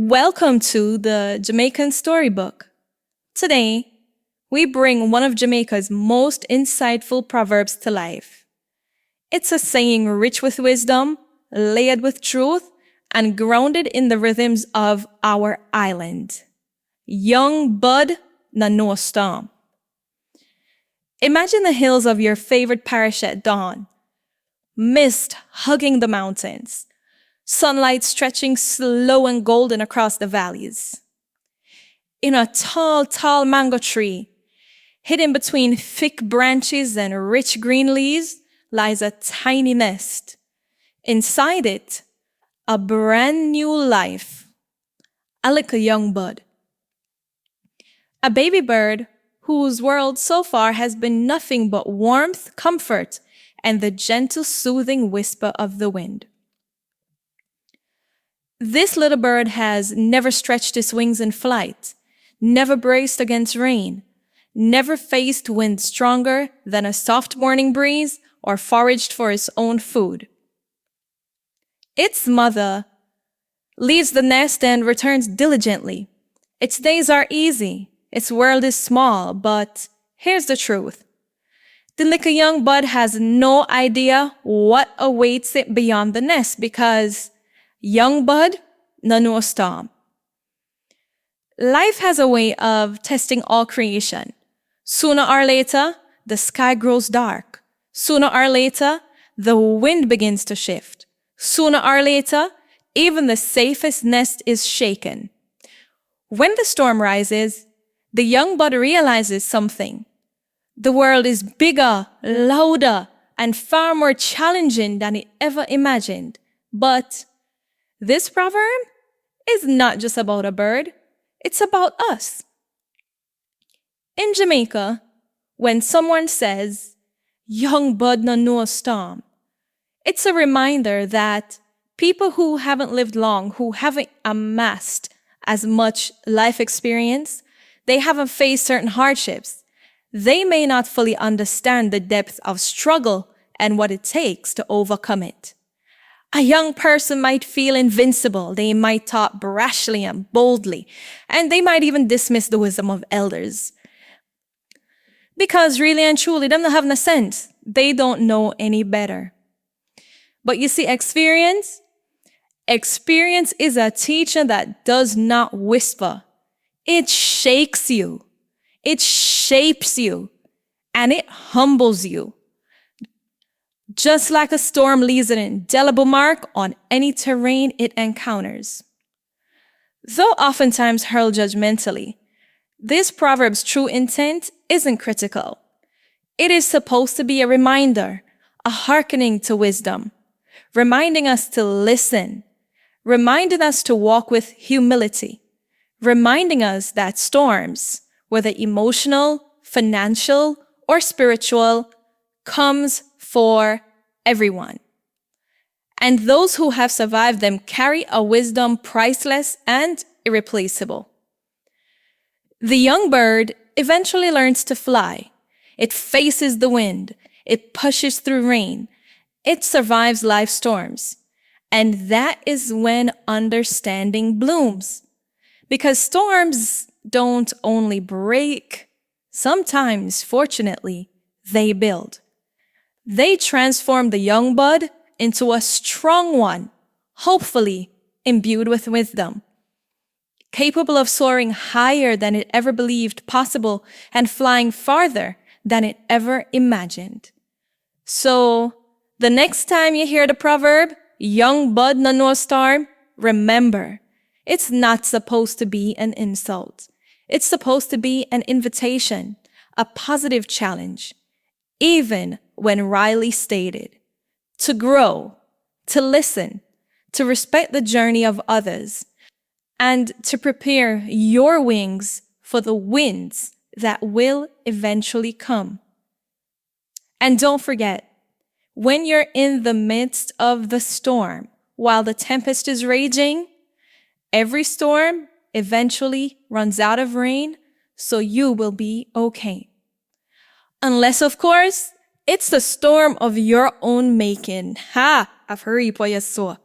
Welcome to the Jamaican Story Book. Today, we bring one of Jamaica's most insightful proverbs to life. It's a saying rich with wisdom, layered with truth, and grounded in the rhythms of our island. Young bud na no storm. Imagine the hills of your favorite parish at dawn, mist hugging the mountains, sunlight stretching slow and golden across the valleys. In a tall mango tree, hidden between thick branches and rich green leaves, lies a tiny nest. Inside it, a brand new life, a little young bud. A baby bird whose world so far has been nothing but warmth, comfort, and the gentle, soothing whisper of the wind. This little bird has never stretched its wings in flight, never braced against rain, never faced wind stronger than a soft morning breeze or foraged for its own food. Its mother leaves the nest and returns diligently. Its days are easy, its world is small, but here's the truth. The little young bud has no idea what awaits it beyond the nest because young bud, no storm. Life has a way of testing all creation. Sooner or later, the sky grows dark. Sooner or later, the wind begins to shift. Sooner or later, even the safest nest is shaken. When the storm rises, the young bud realizes something. The world is bigger, louder, and far more challenging than it ever imagined. But this proverb is not just about a bird, it's about us. In Jamaica, when someone says, young bud no know storm, it's a reminder that people who haven't lived long, who haven't amassed as much life experience, they haven't faced certain hardships. They may not fully understand the depth of struggle and what it takes to overcome it. A young person might feel invincible. They might talk brashly and boldly, and they might even dismiss the wisdom of elders. Because really and truly, them don't have no sense. They don't know any better. But you see, experience is a teacher that does not whisper. It shakes you. It shapes you. And it humbles you. Just like a storm leaves an indelible mark on any terrain it encounters. Though oftentimes hurled judgmentally, this proverb's true intent isn't critical. It is supposed to be a reminder, a hearkening to wisdom, reminding us to listen, reminding us to walk with humility, reminding us that storms, whether emotional, financial, or spiritual, comes for everyone. And those who have survived them carry a wisdom priceless and irreplaceable. The young bird eventually learns to fly. It faces the wind. It pushes through rain. It survives life storms. And that is when understanding blooms. Because storms don't only break, sometimes, fortunately, they build. They transform the young bud into a strong one, hopefully imbued with wisdom, capable of soaring higher than it ever believed possible and flying farther than it ever imagined. So, the next time you hear the proverb, young bud na no storm, remember, it's not supposed to be an insult. It's supposed to be an invitation, a positive challenge, even when Riley stated, to grow, to listen, to respect the journey of others, and to prepare your wings for the winds that will eventually come. And don't forget, when you're in the midst of the storm, while the tempest is raging, every storm eventually runs out of rain, so you will be okay. Unless, of course, it's the storm of your own making. Ha! I've heard you, so.